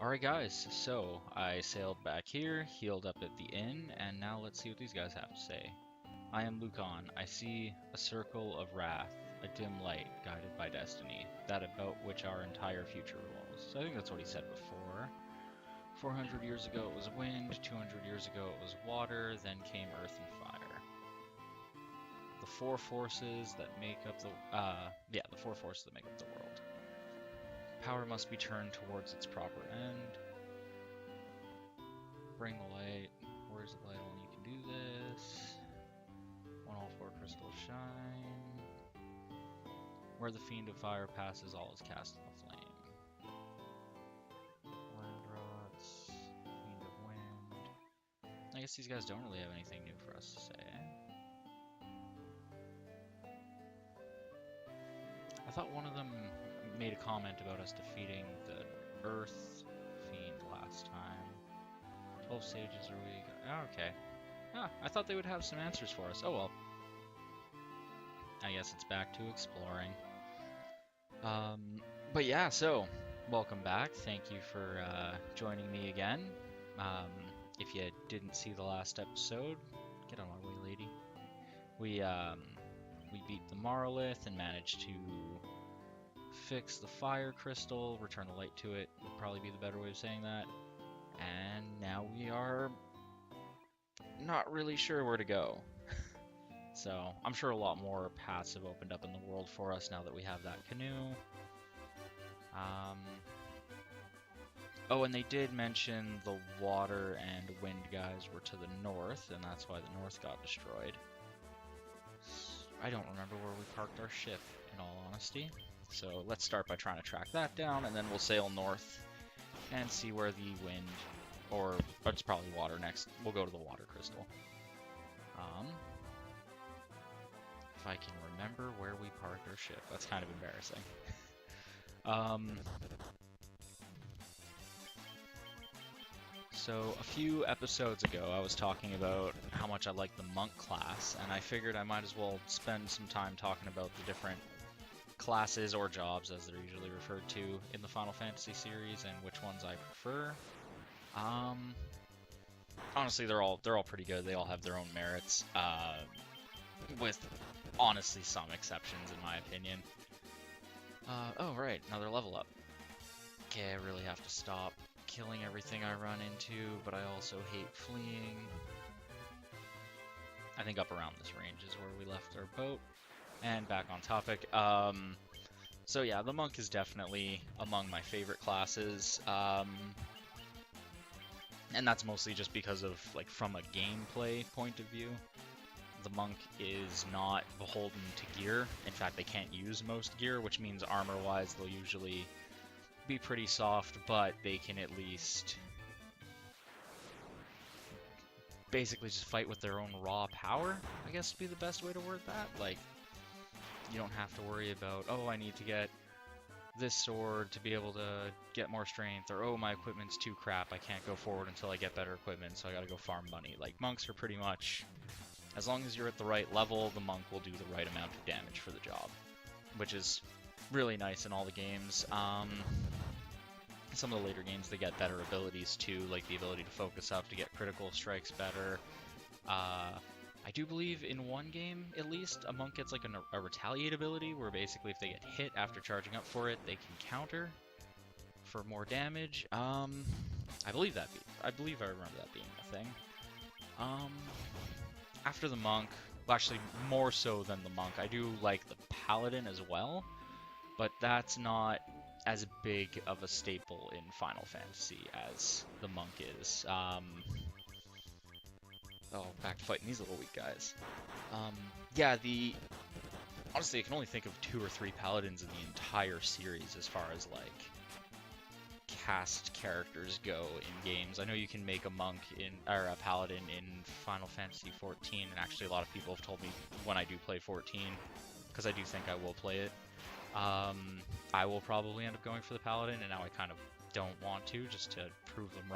Alright guys, so I sailed back here, healed up at the inn, and now let's see what these guys have to say. I am Lucan. I see a circle of wrath, a dim light guided by destiny, that about which our entire future revolves. So I think that's what he said before. 400 years ago it was wind, 200 years ago it was water, then came earth and fire. The four forces that make up the four forces that make up the world. Power must be turned towards its proper end. Bring the light. Where's the light? Only you can do this. When all four crystals shine. Where the fiend of fire passes, all is cast in the flame. Land rots. Fiend of wind. I guess these guys don't really have anything new for us to say. I thought one of them made a comment about us defeating the Earth Fiend last time. 12 sages are weak. Oh, okay. Ah, I thought they would have some answers for us. Oh well. I guess it's back to exploring. But yeah, so welcome back. Thank you for joining me again. If you didn't see the last episode, get on my way, lady. We beat the Monolith and managed to fix the fire crystal, return the light to it, would probably be the better way of saying that. And now we are not really sure where to go. So I'm sure a lot more paths have opened up in the world for us now that we have that canoe. Oh, and they did mention the water and wind guys were to the north, and that's why the north got destroyed. I don't remember where we parked our ship, in all honesty. So let's start by trying to track that down, and then we'll sail north and see where the wind, or it's probably water next. We'll go to the water crystal. If I can remember where we parked our ship. That's kind of embarrassing. So a few episodes ago, I was talking about how much I like the monk class, and I figured I might as well spend some time talking about the different classes or jobs, as they're usually referred to in the Final Fantasy series, and which ones I prefer. Honestly, they're all pretty good. They all have their own merits, with honestly some exceptions in my opinion. Oh right, another level up. Okay, I really have to stop killing everything I run into, but I also hate fleeing. I think up around this range is where we left our boat. And back on topic. So yeah, the monk is definitely among my favorite classes. And that's mostly just because of, like, from a gameplay point of view. The monk is not beholden to gear. In fact, they can't use most gear, which means armor-wise they'll usually be pretty soft, but they can at least basically just fight with their own raw power, I guess would be the best way to word that. Like, you don't have to worry about, oh, I need to get this sword to be able to get more strength, or oh, my equipment's too crap, I can't go forward until I get better equipment, so I gotta go farm money. Like, monks are pretty much, as long as you're at the right level, the monk will do the right amount of damage for the job, which is really nice in all the games. Some of the later games, they get better abilities too, like the ability to focus up to get critical strikes better. I do believe in one game, at least, a monk gets like a retaliate ability, where basically if they get hit after charging up for it, they can counter for more damage. I believe I remember that being a thing. After the monk, well, actually more so than the monk, I do like the paladin as well, but that's not as big of a staple in Final Fantasy as the monk is. Oh, back to fighting these little weak guys. Yeah, honestly, I can only think of 2 or 3 paladins in the entire series as far as, like, cast characters go in games. I know you can make a monk or a paladin in Final Fantasy 14, and actually a lot of people have told me when I do play 14, because I do think I will play it, I will probably end up going for the paladin, and now I kind of don't want to, just to prove them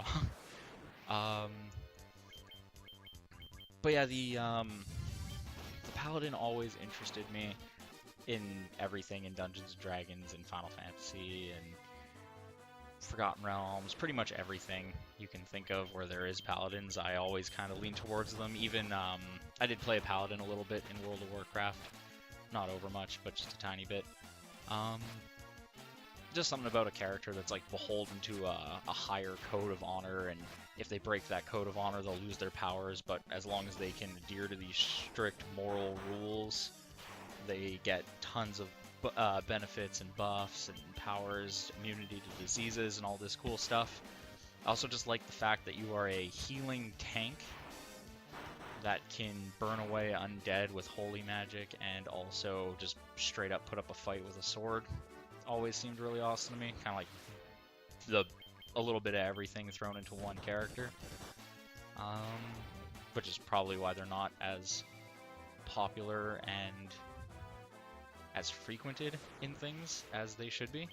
wrong. But yeah, the paladin always interested me in everything in Dungeons & Dragons and Final Fantasy, and Forgotten Realms, pretty much everything you can think of where there is paladins, I always kind of lean towards them. Even, I did play a paladin a little bit in World of Warcraft. Not over much, but just a tiny bit. Just something about a character that's like beholden to a higher code of honor, and if they break that code of honor, they'll lose their powers, but as long as they can adhere to these strict moral rules, they get tons of benefits and buffs and powers, immunity to diseases, and all this cool stuff. I also just like the fact that you are a healing tank that can burn away undead with holy magic and also just straight up put up a fight with a sword. Always seemed really awesome to me. Kind of like a little bit of everything thrown into one character. Which is probably why they're not as popular and as frequented in things as they should be.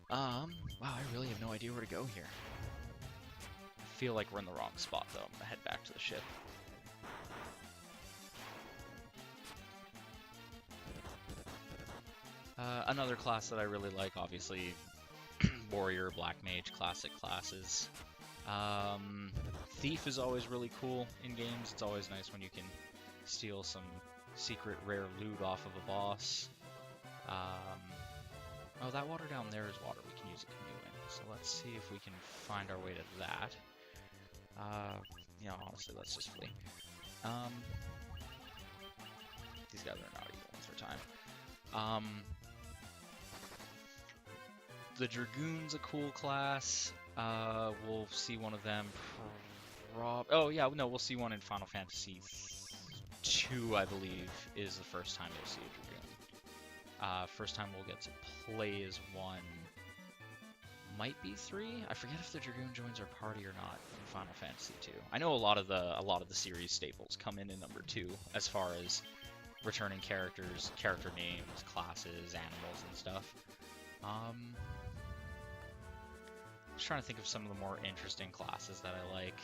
Wow, I really have no idea where to go here. I feel like we're in the wrong spot though. I'm gonna head back to the ship. Another class that I really like, obviously, Warrior, Black Mage, classic classes. Thief is always really cool in games. It's always nice when you can steal some secret rare loot off of a boss. Oh, that water down there is water we can use a canoe in. So let's see if we can find our way to that. Honestly, let's just flee. These guys are not evil with their time. The Dragoon's a cool class. We'll see one of them. We'll see one in Final Fantasy II, I believe, is the first time you'll see a Dragoon. First time we'll get to play as one might be 3. I forget if the Dragoon joins our party or not in Final Fantasy II. I know a lot of the series staples come in number 2 as far as returning characters, character names, classes, animals, and stuff. Just trying to think of some of the more interesting classes that I like.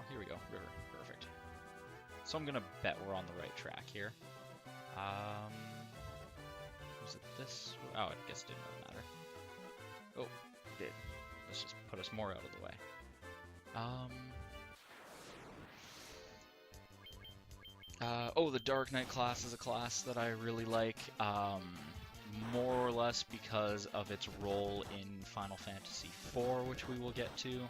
Here we go, River, perfect. So I'm gonna bet we're on the right track here. Was it this? Oh, I guess it didn't really matter. Oh, it did. Let's just put us more out of the way. The Dark Knight class is a class that I really like, more or less because of its role in Final Fantasy IV, which we will get to.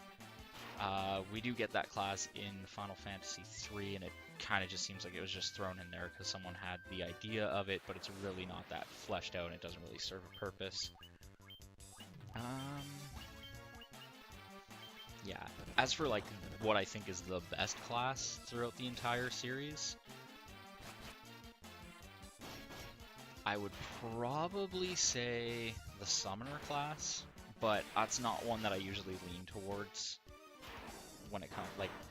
We do get that class in Final Fantasy III, and it kind of just seems like it was just thrown in there because someone had the idea of it, but it's really not that fleshed out, and it doesn't really serve a purpose. Yeah, as for like what I think is the best class throughout the entire series, I would probably say the Summoner class, but that's not one that I usually lean towards when it comes,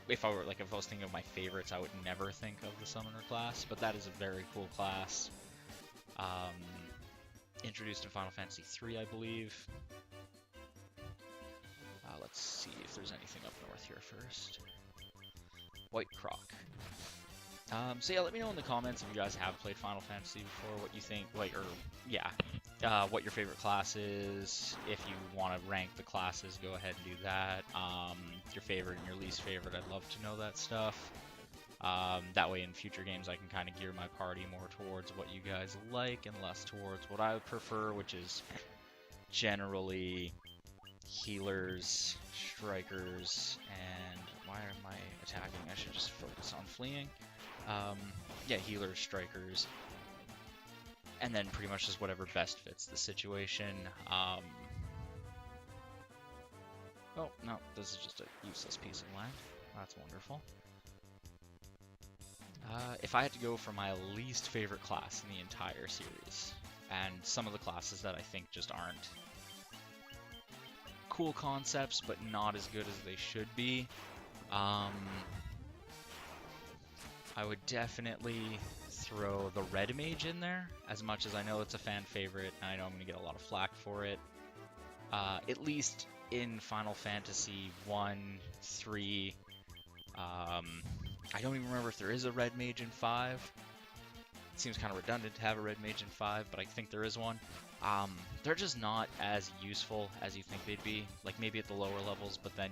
if I was thinking of my favorites, I would never think of the Summoner class, but that is a very cool class. Introduced in Final Fantasy III, I believe. Let's see if there's anything up north here first. White Croc. So yeah, let me know in the comments if you guys have played Final Fantasy before, what you think, what your favorite class is. If you want to rank the classes, go ahead and do that. Your favorite and your least favorite, I'd love to know that stuff. That way in future games I can kind of gear my party more towards what you guys like and less towards what I would prefer, which is generally healers, strikers, and why am I attacking? I should just focus on fleeing. Healers, strikers, and then pretty much just whatever best fits the situation. Oh, no, this is just a useless piece of land. That's wonderful. If I had to go for my least favorite class in the entire series, and some of the classes that I think just aren't cool concepts, but not as good as they should be, I would definitely throw the Red Mage in there, as much as I know it's a fan favorite, and I know I'm going to get a lot of flack for it. At least in Final Fantasy 1, 3, I don't even remember if there is a Red Mage in 5. It seems kind of redundant to have a Red Mage in 5, but I think there is one. They're just not as useful as you think they'd be. Like maybe at the lower levels, but then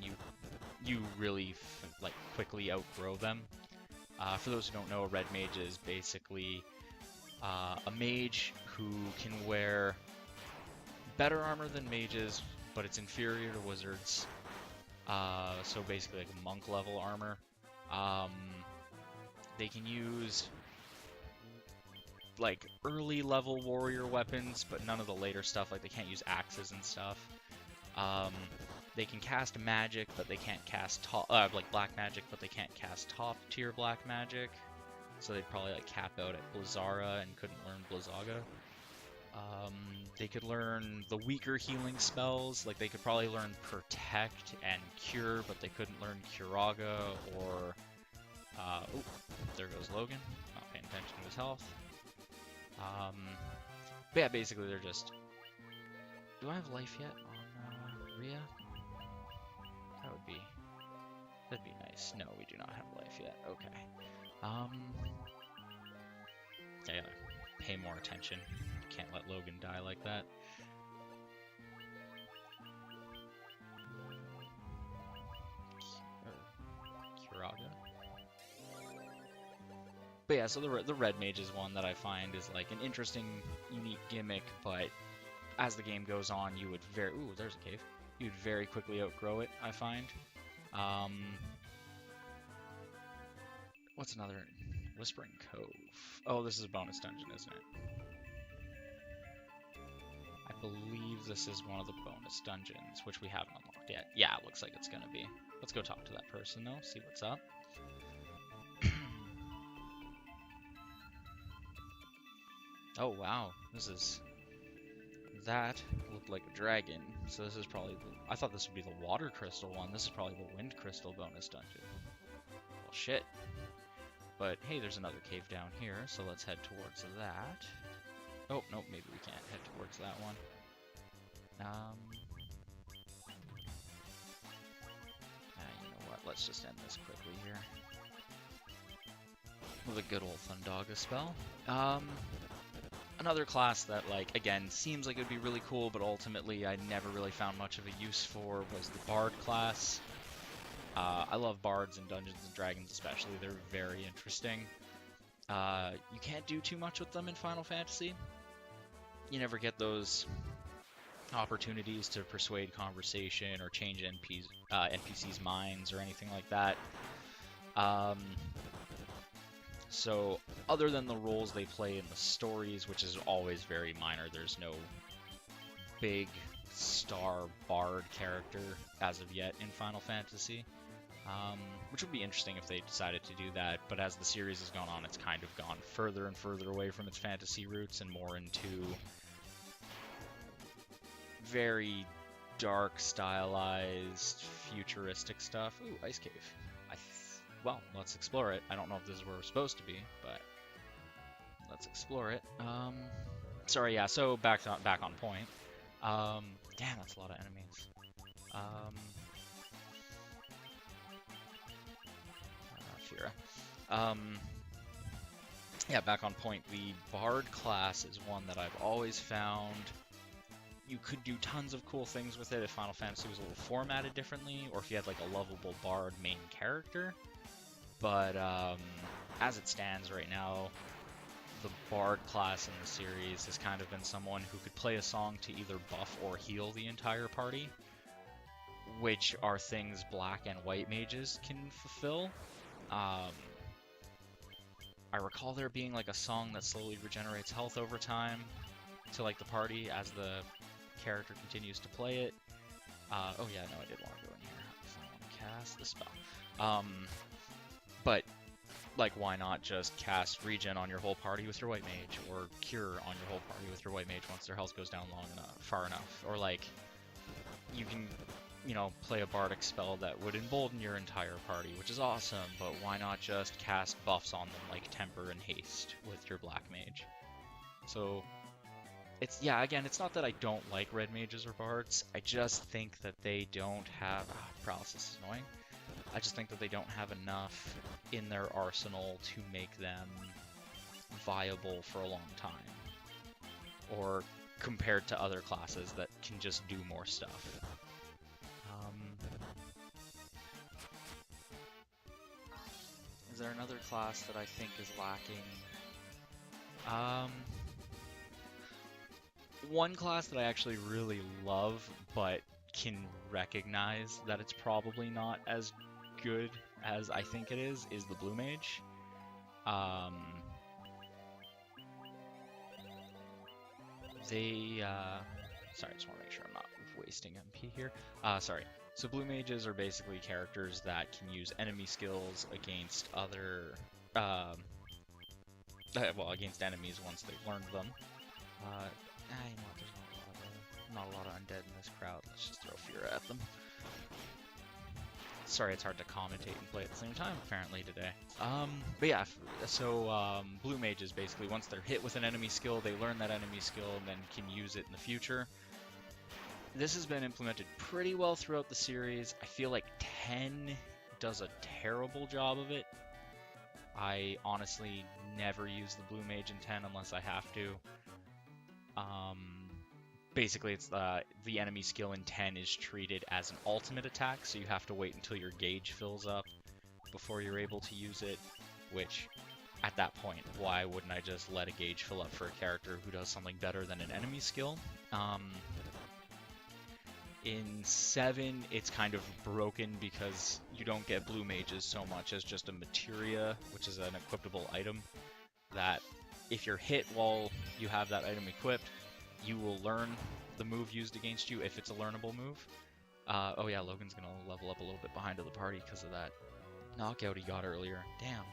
you really like quickly outgrow them. For those who don't know, a red mage is basically a mage who can wear better armor than mages, but it's inferior to wizards. So basically like monk level armor. They can use like early level warrior weapons, but none of the later stuff. Like they can't use axes and stuff. They can cast magic, but they can't cast like black magic, but they can't cast top tier black magic. So they'd probably like cap out at Blizzara and couldn't learn Blizzaga. They could learn the weaker healing spells, like they could probably learn Protect and Cure, but they couldn't learn Curaga or... oh, there goes Logan, not paying attention to his health. But yeah, basically they're just... Do I have life yet on Rhea? That'd be nice. No, we do not have life yet. Okay. Yeah, pay more attention. Can't let Logan die like that. Curaga. But yeah, so the red mage is one that I find is like an interesting, unique gimmick, but as the game goes on, you would ooh, there's a cave. You'd very quickly outgrow it, I find. What's another? Whispering Cove. Oh, this is a bonus dungeon, isn't it? I believe this is one of the bonus dungeons, which we haven't unlocked yet. Yeah, it looks like it's gonna be. Let's go talk to that person, though, see what's up. Oh, wow. That looked like a dragon, so this is probably I thought this would be the water crystal one. This is probably the wind crystal bonus dungeon. Well, shit. But hey, there's another cave down here, so let's head towards that. Oh, nope, maybe we can't head towards that one. You know what, let's just end this quickly here. With a good old Thundaga spell. Another class that, like, again, seems like it would be really cool, but ultimately I never really found much of a use for was the Bard class. I love bards in Dungeons & Dragons especially. They're very interesting. You can't do too much with them in Final Fantasy. You never get those opportunities to persuade conversation or change NPCs' minds or anything like that. So, other than the roles they play in the stories, which is always very minor, there's no big star bard character as of yet in Final Fantasy. Which would be interesting if they decided to do that, but as the series has gone on, it's kind of gone further and further away from its fantasy roots and more into very dark, stylized, futuristic stuff. Ooh, Ice Cave. Well, let's explore it. I don't know if this is where we're supposed to be, but let's explore it. Sorry, yeah, so back on point. Damn, that's a lot of enemies. Fira. Yeah, back on point. The Bard class is one that I've always found you could do tons of cool things with it if Final Fantasy was a little formatted differently, or if you had like a lovable Bard main character. But as it stands right now, the Bard class in the series has kind of been someone who could play a song to either buff or heal the entire party, which are things black and white mages can fulfill. I recall there being like a song that slowly regenerates health over time to like the party as the character continues to play it. Oh yeah, no, I did want to go in here because I want to cast the spell. But like, why not just cast regen on your whole party with your white mage, or cure on your whole party with your white mage once their health goes down far enough, or like you can, you know, play a bardic spell that would embolden your entire party, which is awesome. But why not just cast buffs on them like temper and haste with your black mage? So it's, yeah, again, it's not that I don't like red mages or bards. I just think that they don't have paralysis is annoying. I just think that they don't have enough in their arsenal to make them viable for a long time. Or compared to other classes that can just do more stuff. Is there another class that I think is lacking? One class that I actually really love, but can recognize that it's probably not as good as I think it is the Blue Mage. Sorry, I just want to make sure I'm not wasting MP here. Sorry. So Blue Mages are basically characters that can use enemy skills against other, well, against enemies once they've learned them. You know what, there's not a lot of undead in this crowd. Let's just throw fear at them. Sorry, it's hard to commentate and play at the same time, apparently, today. But yeah, so Blue Mages, basically, once they're hit with an enemy skill, they learn that enemy skill and then can use it in the future. This has been implemented pretty well throughout the series. I feel like 10 does a terrible job of it. I honestly never use the Blue Mage in 10 unless I have to. Basically, it's the enemy skill in 10 is treated as an ultimate attack, so you have to wait until your gauge fills up before you're able to use it, which, at that point, why wouldn't I just let a gauge fill up for a character who does something better than an enemy skill? In 7, it's kind of broken because you don't get Blue Mages so much as just a materia, which is an equipable item, that if you're hit while you have that item equipped, you will learn the move used against you if it's a learnable move. Oh yeah, Logan's gonna level up a little bit behind of the party because of that knockout he got earlier. Damn.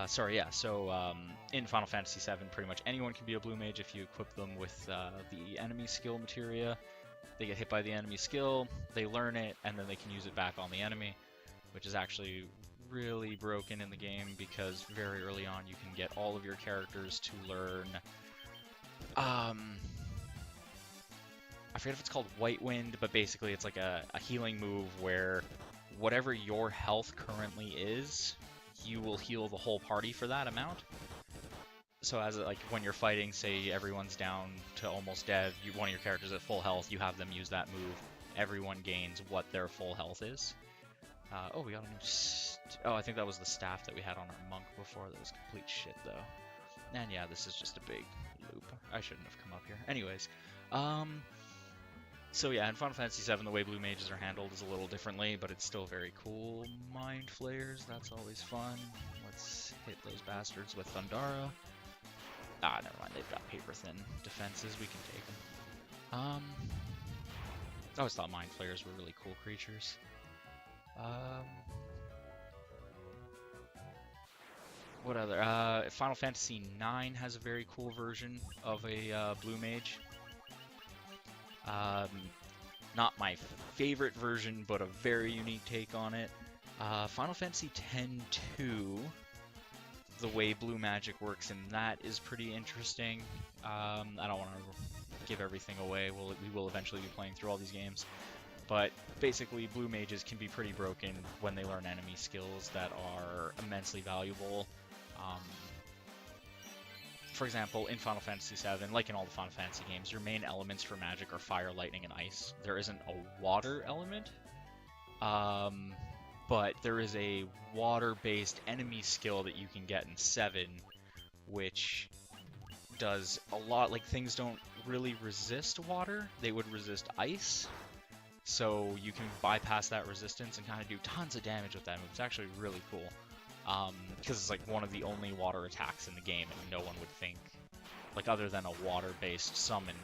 Sorry, yeah, so in Final Fantasy VII, pretty much anyone can be a Blue Mage if you equip them with the enemy skill materia. They get hit by the enemy skill, they learn it, and then they can use it back on the enemy, which is actually really broken in the game because very early on you can get all of your characters to learn... I forget if it's called White Wind, but basically it's like a healing move where whatever your health currently is, you will heal the whole party for that amount. So as like when you're fighting, say everyone's down to almost dead, one of your characters at full health, you have them use that move. Everyone gains what their full health is. Oh, we got a new... oh, I think that was the staff that we had on our monk before. That was complete shit, though. And yeah, this is just a big loop. I shouldn't have come up here. Anyways, so yeah, in Final Fantasy VII, the way Blue Mages are handled is a little differently, but it's still very cool. Mind Flayers, that's always fun. Let's hit those bastards with Thundara. Ah, never mind, they've got paper-thin defenses, we can take them. I always thought Mind Flayers were really cool creatures. What other? Final Fantasy IX has a very cool version of a Blue Mage. Not my favorite version, but a very unique take on it. Final Fantasy X-2, the way blue magic works in that is pretty interesting. I don't want to give everything away. We will eventually be playing through all these games. But basically, blue mages can be pretty broken when they learn enemy skills that are immensely valuable. For example, in Final Fantasy VII, like in all the Final Fantasy games, your main elements for magic are fire, lightning, and ice. There isn't a water element, but there is a water-based enemy skill that you can get in 7, which does a lot, like things don't really resist water, they would resist ice. So you can bypass that resistance and kind of do tons of damage with that move. It's actually really cool. Because it's like one of the only water attacks in the game, and no one would think, like other than a water-based summon,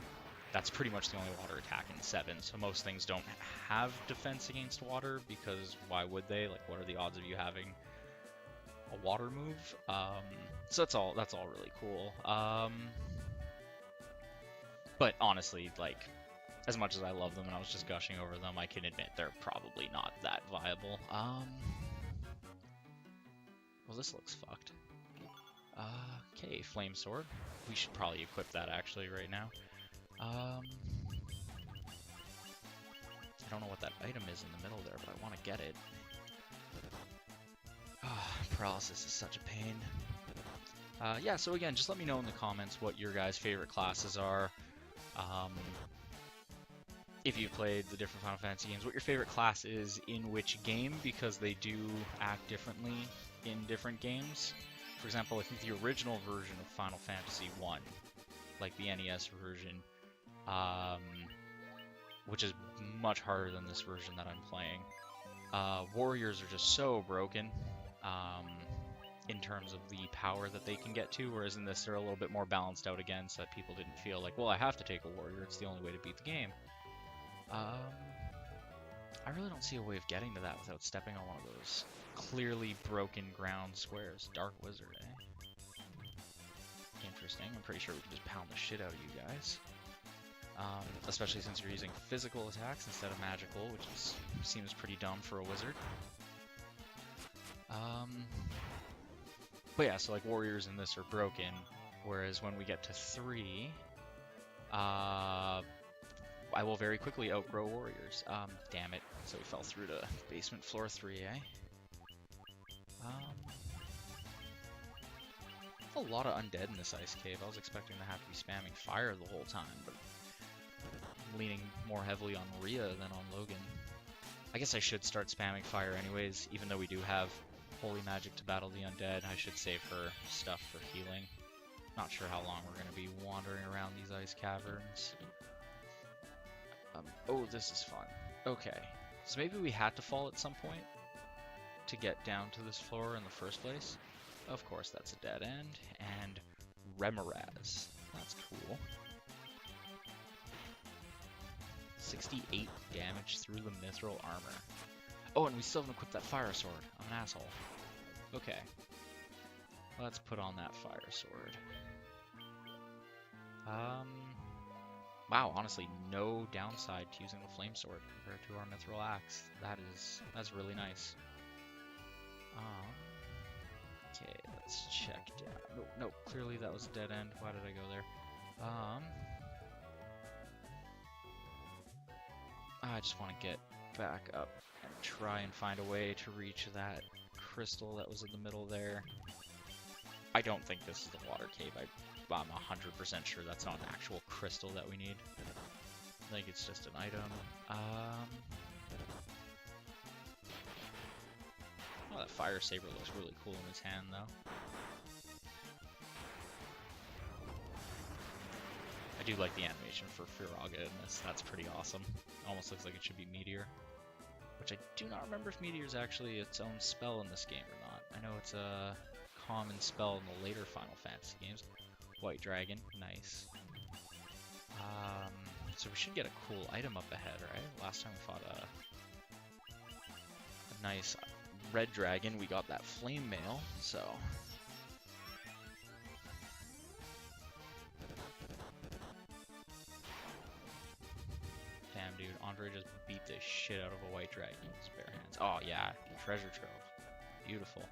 that's pretty much the only water attack in 7. So most things don't have defense against water, because why would they? Like, what are the odds of you having a water move? So that's all really cool. But honestly, like, as much as I love them and I was just gushing over them, I can admit they're probably not that viable. Well, this looks fucked. Okay, Flame Sword. We should probably equip that actually right now. I don't know what that item is in the middle there, but I want to get it. Paralysis is such a pain. Yeah, so again, just let me know in the comments what your guys' favorite classes are. Um, if you've played the different Final Fantasy games, what your favorite class is in which game, because they do act differently in different games. For example, I think the original version of Final Fantasy 1, like the NES version, um, which is much harder than this version that I'm playing. Warriors are just so broken in terms of the power that they can get to, whereas in this they're a little bit more balanced out again, so that people didn't feel like, well, I have to take a warrior, it's the only way to beat the game. I really don't see a way of getting to that without stepping on one of those clearly broken ground squares. Dark Wizard, eh? Interesting. I'm pretty sure we can just pound the shit out of you guys. Especially since you're using physical attacks instead of magical, which seems pretty dumb for a wizard. But yeah, so like warriors in this are broken, whereas when we get to 3, I will very quickly outgrow warriors. Damn it. So we fell through to basement floor 3, eh? A lot of undead in this ice cave. I was expecting to have to be spamming fire the whole time, but I'm leaning more heavily on Rhea than on Logan. I guess I should start spamming fire anyways, even though we do have holy magic to battle the undead. I should save her stuff for healing. Not sure how long we're going to be wandering around these ice caverns. Oh, this is fun. Okay, so maybe we had to fall at some point to get down to this floor in the first place. Of course, that's a dead end. And Remoraz. That's cool. 68 damage through the mithril armor. Oh, and we still haven't equipped that fire sword. I'm an asshole. Okay. Let's put on that fire sword. Wow, honestly, no downside to using the flame sword compared to our mithril axe. That's really nice. Okay, let's check down. No, clearly that was a dead end. Why did I go there? I just want to get back up and try and find a way to reach that crystal that was in the middle there. I don't think this is the water cave. I'm 100% sure that's not an actual crystal that we need. I think it's just an item. Oh, that fire saber looks really cool in his hand, though. I do like the animation for Firaga in this. That's pretty awesome. Almost looks like it should be Meteor. Which I do not remember if Meteor is actually its own spell in this game or not. I know it's a common spell in the later Final Fantasy games. White Dragon, nice. So we should get a cool item up ahead, right? Last time we fought a nice red dragon, we got that flame mail, so... Damn, dude, Andre just beat the shit out of a white dragon with his bare hands. Oh yeah, treasure trove. Beautiful.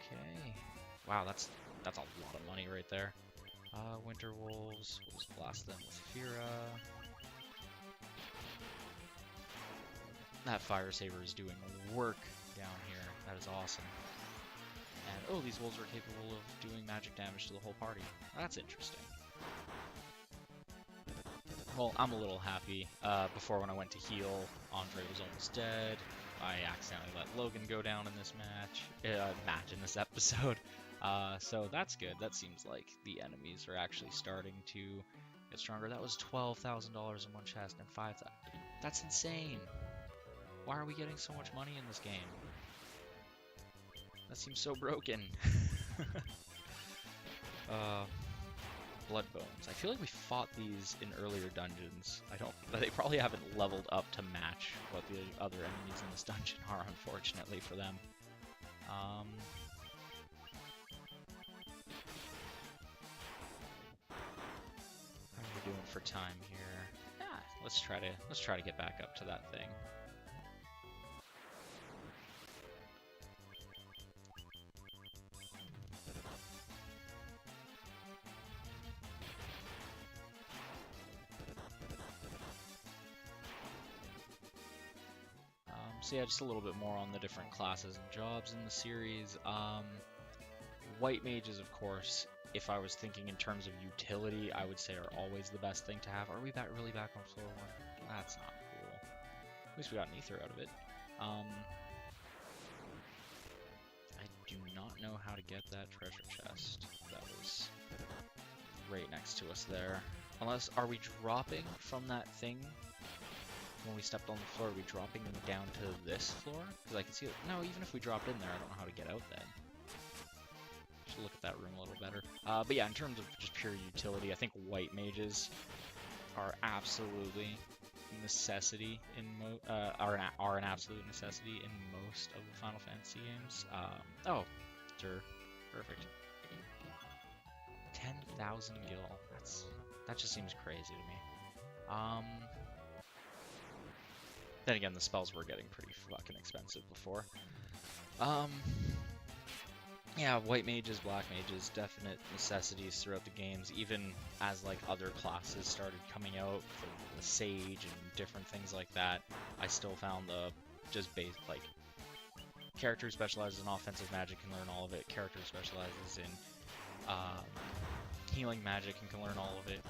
Okay. Wow, that's a lot of money right there. Winter Wolves, we'll just blast them with Fira. That fire saber is doing work down here. That is awesome. And oh, these wolves are capable of doing magic damage to the whole party. That's interesting. Well, I'm a little happy. Before when I went to heal, Andre was almost dead. I accidentally let Logan go down in this in this episode. So that's good. That seems like the enemies are actually starting to get stronger. That was $12,000 in one chest and 5,000. That's insane. Why are we getting so much money in this game? That seems so broken. Blood Bones. I feel like we fought these in earlier dungeons. They probably haven't leveled up to match what the other enemies in this dungeon are, unfortunately for them. How are we doing for time here? Yeah, let's try to get back up to that thing. So yeah, just a little bit more on the different classes and jobs in the series. White mages, of course, if I was thinking in terms of utility, I would say are always the best thing to have. Are we really back on floor 1? That's not cool. At least we got an ether out of it. I do not know how to get that treasure chest. That was right next to us there. Unless, are we dropping from that thing? When we stepped on the floor, are we dropping down to this floor? Because I can see it. No, even if we dropped in there, I don't know how to get out then. Should look at that room a little better. But yeah, in terms of just pure utility, I think white mages are absolutely necessity in are an absolute necessity in most of the Final Fantasy games. Oh, sure, perfect. 10,000 gil. That just seems crazy to me. Then again, the spells were getting pretty fucking expensive before. Yeah, white mages, black mages, definite necessities throughout the games, even as like other classes started coming out, for the sage and different things like that. I still found the just base like character who specializes in offensive magic can learn all of it. Character who specializes in healing magic and can learn all of it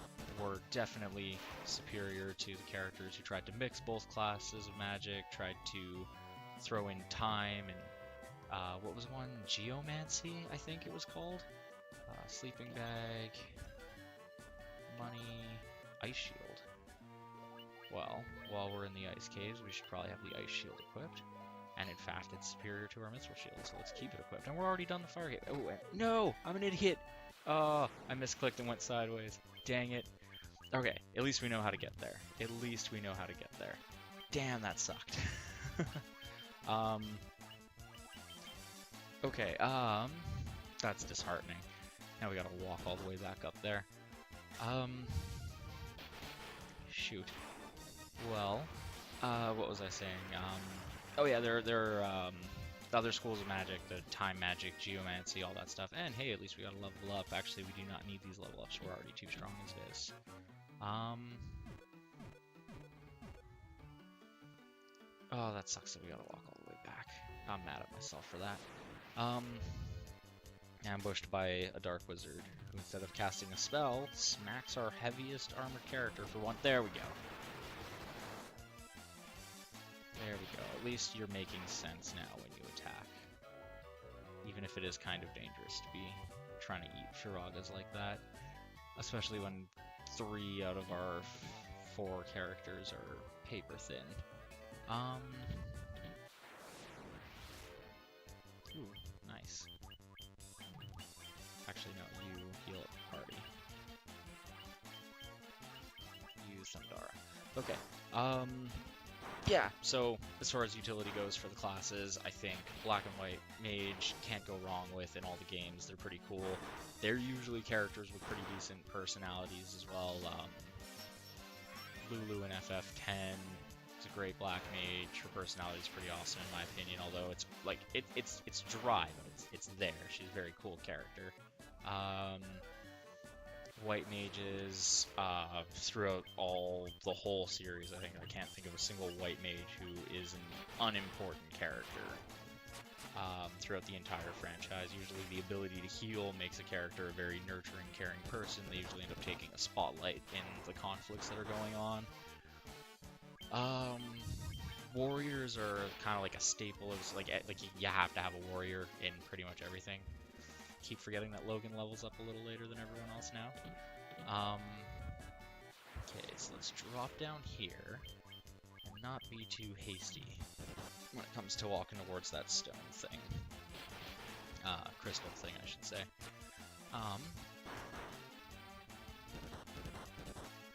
were definitely superior to the characters who tried to mix both classes of magic, tried to throw in time and what was one? Geomancy, I think it was called. Sleeping bag, money, ice shield. Well, while we're in the ice caves, we should probably have the ice shield equipped. And in fact, it's superior to our mithril shield, so let's keep it equipped. And we're already done the fire gate. Oh, no! I'm an idiot! Oh, I misclicked and went sideways. Dang it. Okay, at least we know how to get there. At least we know how to get there. Damn, that sucked. Okay, that's disheartening. Now we gotta walk all the way back up there. Shoot. Well, what was I saying? Oh yeah, there are the other schools of magic, the time magic, geomancy, all that stuff. And hey, at least we gotta level up. Actually, we do not need these level ups. We're already too strong as it is. Oh, that sucks that we gotta walk all the way back. I'm mad at myself for that. Ambushed by a dark wizard, who instead of casting a spell, smacks our heaviest armored character for one. There we go. There we go. At least you're making sense now when you attack. Even if it is kind of dangerous to be trying to eat Shiragas like that. Especially when 3 out of our 4 characters are paper thin. Ooh, nice. Actually, no, you heal at the party. Use Sundara. Okay, yeah, so as far as utility goes for the classes, I think Black and White Mage can't go wrong with in all the games. They're pretty cool. They're usually characters with pretty decent personalities as well. Lulu in FF10 is a great Black Mage. Her personality is pretty awesome in my opinion, although it's like it's dry, but it's there. She's a very cool character. White mages throughout the whole series. I can't think of a single white mage who is an unimportant character throughout the entire franchise. Usually the ability to heal makes a character a very nurturing, caring person. They usually end up taking a spotlight in the conflicts that are going on. Warriors are kind of like a staple of like you have to have a warrior in pretty much everything. Keep forgetting that Logan levels up a little later than everyone else now. Okay, so let's drop down here and not be too hasty when it comes to walking towards that stone thing. Crystal thing, I should say.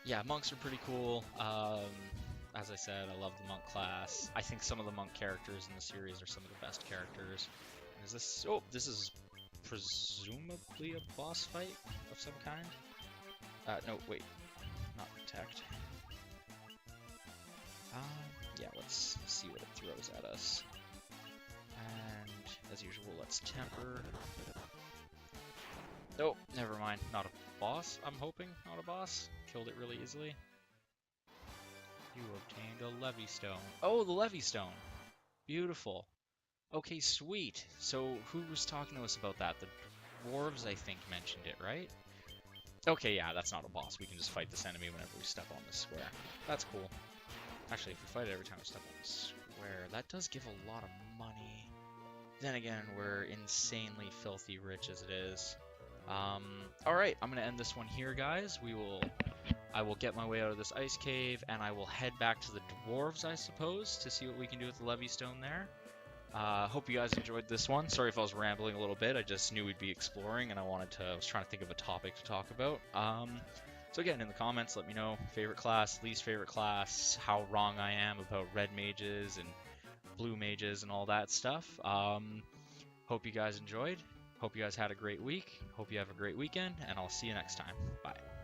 Yeah, monks are pretty cool. As I said, I love the monk class. I think some of the monk characters in the series are some of the best characters. Is this... Oh, this is presumably a boss fight of some kind? No, wait. Not protect. Yeah, let's see what it throws at us. And, as usual, let's temper. Oh, never mind. Not a boss, I'm hoping. Not a boss. Killed it really easily. You obtained a Levy Stone. Oh, the Levy Stone! Beautiful. Okay, sweet. So, who was talking to us about that? The dwarves, I think, mentioned it, right? Okay, yeah, that's not a boss. We can just fight this enemy whenever we step on this square. That's cool. Actually, if we fight it every time we step on the square, that does give a lot of money. Then again, we're insanely filthy rich as it is. Alright, I'm gonna end this one here, guys. I will get my way out of this ice cave, and I will head back to the dwarves, I suppose, to see what we can do with the levy stone there. Hope you guys enjoyed this one. Sorry if I was rambling a little bit. I just knew we'd be exploring, and I was trying to think of a topic to talk about. So again, in the comments, let me know favorite class, least favorite class, how wrong I am about red mages and blue mages and all that stuff. Hope you guys enjoyed. Hope you guys had a great week. Hope you have a great weekend, and I'll see you next time. Bye.